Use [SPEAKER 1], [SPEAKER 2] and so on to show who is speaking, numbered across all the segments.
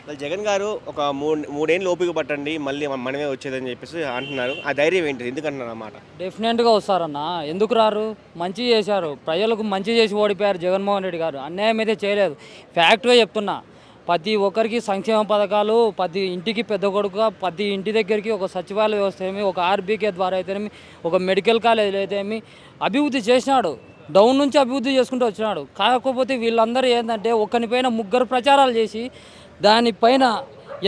[SPEAKER 1] అసలు జగన్ గారు ఒక మూడేళ్ళు ఓపిక పట్టండి మళ్ళీ మనమే వచ్చేదని చెప్పేసి అంటున్నారు. ఆ ధైర్యం ఏంటిది? ఎందుకంటున్నారు ఆ మాట?
[SPEAKER 2] డెఫినెట్గా వస్తారన్న. ఎందుకు రారు? మంచి చేశారు, ప్రజలకు మంచి చేసి ఓడిపోయారు జగన్మోహన్ రెడ్డి గారు. అన్యాయం అయితే చేయలేదు. ఫ్యాక్ట్గా చెప్తున్నా, ప్రతి ఒక్కరికి సంక్షేమ పథకాలు, ప్రతి ఇంటికి పెద్ద కొడుకుగా ప్రతి ఇంటి దగ్గరికి ఒక సచివాలయ వ్యవస్థ ఏమి, ఒక ఆర్బీకే ద్వారా అయితేనేమి, ఒక మెడికల్ కాలేజీలు అయితేమి అభివృద్ధి చేసినాడు. డౌన్ నుంచి అభివృద్ధి చేసుకుంటూ వచ్చినాడు. కాకపోతే వీళ్ళందరూ ఏంటంటే ఒకరిపైన ముగ్గురు ప్రచారాలు చేసి దానిపైన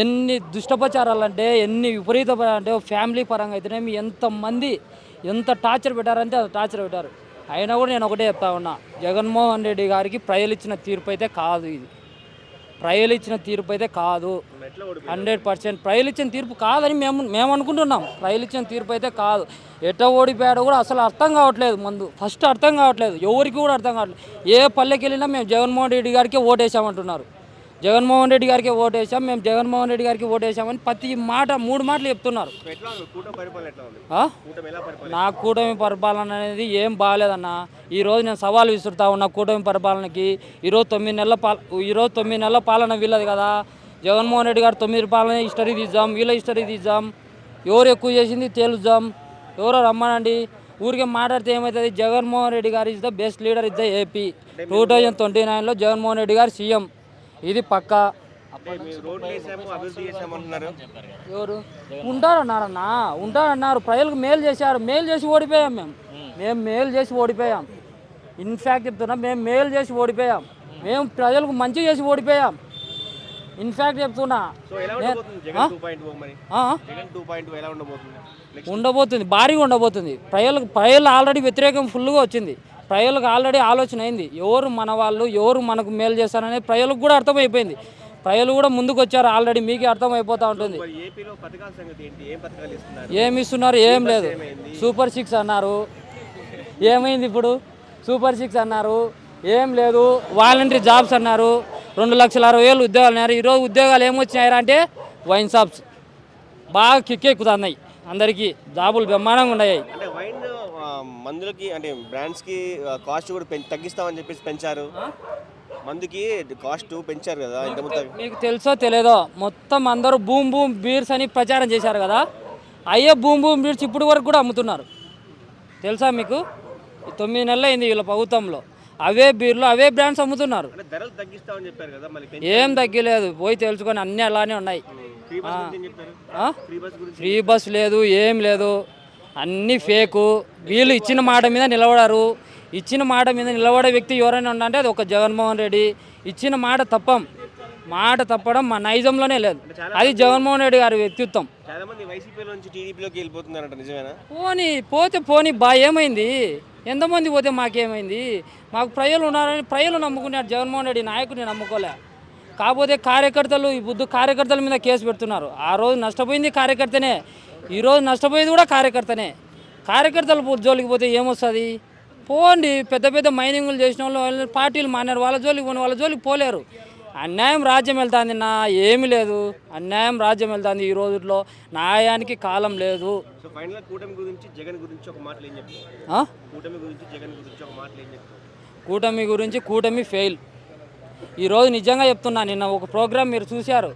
[SPEAKER 2] ఎన్ని దుష్టప్రచారాలు అంటే, ఎన్ని విపరీత అంటే ఫ్యామిలీ పరంగా అయితేనేమి ఎంతమంది ఎంత టార్చర్ పెట్టారంటే అది టార్చర్ పెట్టారు. అయినా కూడా నేను ఒకటే చెప్తా ఉన్నా, జగన్మోహన్ రెడ్డి గారికి ప్రజలు ఇచ్చిన తీర్పు అయితే కాదు ఇది. ప్రజలు ఇచ్చిన తీర్పు అయితే కాదు.
[SPEAKER 1] ఎట్లా ఓడిపోయారు?
[SPEAKER 2] 100% ప్రజలు ఇచ్చిన తీర్పు కాదని మేము అనుకుంటున్నాం. ప్రజలు ఇచ్చిన తీర్పు అయితే కాదు. ఎట్లా ఓడిపోయాడో కూడా అసలు అర్థం కావట్లేదు. ఫస్ట్ అర్థం కావట్లేదు, ఎవరికి కూడా అర్థం కావట్లేదు. ఏ పల్లెకి వెళ్ళినా మేము జగన్మోహన్ రెడ్డి గారికి ఓటేసామంటున్నారు. జగన్మోహన్ రెడ్డి గారికి ఓటేసాం, మేము జగన్మోహన్ రెడ్డి గారికి ఓటేసామని ప్రతి మాట 3 మాటలు చెప్తున్నారు.
[SPEAKER 1] ఎట్లా ఉంది? కూటమి పరిపాలన ఎట్లా ఉంది?
[SPEAKER 2] ఆ?
[SPEAKER 1] కూటమి ఎలా పరిపాలన?
[SPEAKER 2] నా కూటమి పరిపాలన అనేది ఏం బాగాలేదన్న. ఈరోజు నేను సవాల్ విసురుతా ఉన్నా కూటమి పరిపాలనకి. ఈరోజు 9 నెలల పాలన వీళ్ళది కదా. జగన్మోహన్ రెడ్డి గారు 9 పాలన హిస్టరీ తీద్దాం, వీళ్ళ హిస్టరీ తీద్దాం, ఎవరు ఎక్కువ చేసింది తేలుద్దాం, ఎవరో రమ్మనండి. ఊరికే మాట్లాడితే ఏమవుతుంది? జగన్మోహన్ రెడ్డి గారు is the best leader is the AP. 2029లో జగన్మోహన్ రెడ్డి గారు సీఎం, ఇది పక్కా.
[SPEAKER 1] మీరు రోడ్లు వేసాము, అభివృద్ధి చేసాము అంటున్నారు.
[SPEAKER 2] ఎవరు ఉంటారన్నారు. ప్రజలకు మేలు చేశారు. మేలు చేసి ఓడిపోయాం మేము మేలు చేసి ఓడిపోయాం. ఇన్ఫ్యాక్ట్ చెప్తున్నా, మేము మేలు చేసి ఓడిపోయాం. మేము ప్రజలకు మంచి చేసి ఓడిపోయాం. ఇన్ఫ్యాక్ట్ చెప్తున్నా.
[SPEAKER 1] సో ఎలా ఉండబోతుంది జగన్ 2.0 మరి? జగన్ 2.0 ఎలా ఉండబోతుంది?
[SPEAKER 2] ఉండబోతుంది, భారీగా ఉండబోతుంది. ప్రజలు ఆల్రెడీ వ్యతిరేకం ఫుల్గా వచ్చింది. ప్రజలకు ఆల్రెడీ ఆలోచన అయింది, ఎవరు మన వాళ్ళు, ఎవరు మనకు మేలు చేస్తారనేది ప్రజలకు కూడా అర్థమైపోయింది. ప్రజలు కూడా ముందుకు వచ్చారు ఆల్రెడీ, మీకే అర్థమైపోతూ ఉంటుంది.
[SPEAKER 1] మరి ఏపీలో పథకాల సంగతి ఏంటి? ఏం పథకాలు ఇస్తున్నారు?
[SPEAKER 2] ఏమి ఇస్తున్నారు? ఏం లేదు. సూపర్ 6 అన్నారు, ఏమైంది ఇప్పుడు? సూపర్ 6 అన్నారు, ఏం లేదు. వాలంటరీ జాబ్స్ అన్నారు, 2,60,000 ఉద్యోగాలు అన్నారు. ఈరోజు ఉద్యోగాలు ఏమొచ్చినాయరా అంటే వైన్ షాప్స్ బాగా కిక్కెక్కుతున్నాయి. అందరికీ జాబులు బ్రహ్మాండంగా ఉన్నాయి.
[SPEAKER 1] అంటే వైన్ మందులకి అంటే బ్రాండ్స్కి కాస్ట్ కూడా తగ్గిస్తామని చెప్పేసి పెంచారు. మందుకి కాస్ట్ పెంచారు కదా.
[SPEAKER 2] మీకు తెలుసో తెలియదో, మొత్తం అందరూ బూమ్ బూమ్ బీర్స్ అని ప్రచారం చేశారు కదా. అయ్యే బూమ్ బూమ్ బీర్స్ ఇప్పుడు వరకు కూడా అమ్ముతున్నారు. తెలుసా మీకు? 9 నెలలు అయింది వీళ్ళ ప్రభుత్వంలో. అవే బీర్లు, అవే బ్రాండ్స్ అమ్ముతున్నారు.
[SPEAKER 1] ధరలు తగ్గిస్తామని చెప్పారు కదా.
[SPEAKER 2] ఏం తగ్గలేదు, పోయి తెలుసుకొని అన్నీ అలానే ఉన్నాయి. ఫ్రీ బస్ లేదు, ఏం లేదు, అన్నీ ఫేకు. వీళ్ళు ఇచ్చిన మాట మీద నిలబడారు. ఇచ్చిన మాట మీద నిలబడే వ్యక్తి ఎవరైనా ఉండంటే అది ఒక జగన్మోహన్ రెడ్డి. ఇచ్చిన మాట తప్పడం మా నైజంలోనే లేదు. అది జగన్మోహన్ రెడ్డి గారి వ్యక్తిత్వం.
[SPEAKER 1] చాలా మంది వైసీపీ నుంచి టీడీపీలోకి వెళ్ళిపోతున్నారంట, నిజమేనా?
[SPEAKER 2] పోని ఏమైంది? ఎంతమంది పోతే మాకేమైంది? మాకు ప్రజలు ఉన్నారని ప్రజలు నమ్ముకున్నారు. జగన్మోహన్ రెడ్డి నాయకుడిని నమ్ముకోలే. కాకపోతే కార్యకర్తల మీద కేసు పెడుతున్నారు. ఆ రోజు నష్టపోయింది కార్యకర్తనే, ఈరోజు నష్టపోయేది కూడా కార్యకర్తనే. కార్యకర్తలు జోలికి పోతే ఏమొస్తుంది? పోండి. పెద్ద పెద్ద మైనింగ్లు చేసిన వాళ్ళు పార్టీలు మాన్నారు, వాళ్ళ జోలికి పోలేరు. అన్యాయం రాజ్యం వెళ్తుంది నా, ఏమీ లేదు. అన్యాయం రాజ్యం వెళ్తుంది ఈ రోజుల్లో. న్యాయానికి కాలం లేదు.
[SPEAKER 1] కూటమి గురించి జగన్ గురించి ఒక మాటలు ఏం చెప్తారు? కూటమి గురించి జగన్ గురించి ఒక మాటలు ఏం చెప్తారు?
[SPEAKER 2] కూటమి ఫెయిల్. ఈరోజు నిజంగా చెప్తున్నా, నిన్న ఒక ప్రోగ్రామ్ మీరు చూశారు,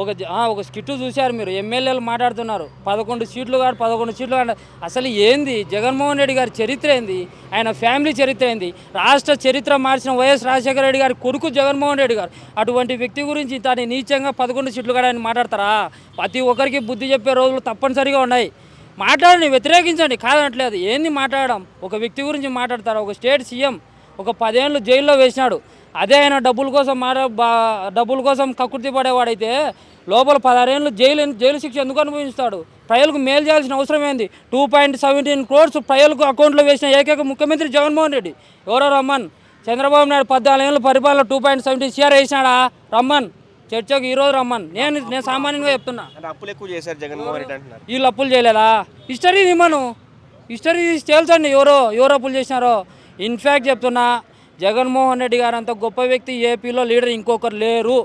[SPEAKER 2] ఒక స్కిట్ చూశారు మీరు. ఎమ్మెల్యేలు మాట్లాడుతున్నారు 11 సీట్లు కాదు. అసలు ఏంది జగన్మోహన్ రెడ్డి గారి చరిత్ర ఏంది? ఆయన ఫ్యామిలీ చరిత్ర ఏంది? రాష్ట్ర చరిత్ర మార్చిన వైఎస్ రాజశేఖర రెడ్డి గారి కొడుకు జగన్మోహన్ రెడ్డి గారు. అటువంటి వ్యక్తి గురించి తాను నీచంగా 11 సీట్లు కాదు ఆయన మాట్లాడతారా? ప్రతి ఒక్కరికి బుద్ధి చెప్పే రోజులు తప్పనిసరిగా ఉన్నాయి. మాట్లాడండి, వ్యతిరేకించండి, కాదనట్లేదు. ఏంది మాట్లాడడం? ఒక వ్యక్తి గురించి మాట్లాడతారా? ఒక స్టేట్ సీఎం ఒక 10 ఏళ్ళు జైల్లో వేసినాడు. అదే ఆయన డబ్బుల కోసం కక్కుర్తి పడేవాడైతే లోపల 16 ఏళ్ళు జైలు శిక్ష ఎందుకు అనుభవిస్తాడు? ప్రజలకు మేలు చేయాల్సిన అవసరం ఏంది? 2.17 crores ప్రజలకు అకౌంట్లో వేసిన ఏకైక ముఖ్యమంత్రి జగన్మోహన్ రెడ్డి. ఎవరో రమ్మన్. చంద్రబాబు నాయుడు 14 ఏళ్ళు పరిపాలన 2.17 CR వేసినాడా? రమ్మన్ చర్చకు ఈరోజు రమ్మన్. నేను సామాన్యంగా చెప్తున్నా.
[SPEAKER 1] అప్పులు ఎక్కువ చేశారు జగన్మోహన్ రెడ్డి అంటున్నారు.
[SPEAKER 2] వీళ్ళు అప్పులు చేయలేదా? హిస్టరీ తీసి తేల్చండి ఎవరు అప్పులు చేసినారో. ఇన్ఫ్యాక్ట్ చెప్తున్నా, జగన్మోహన్ రెడ్డి గారు అంత గొప్ప వ్యక్తి ఏపీలో లీడర్ ఇంకొకరు లేరు.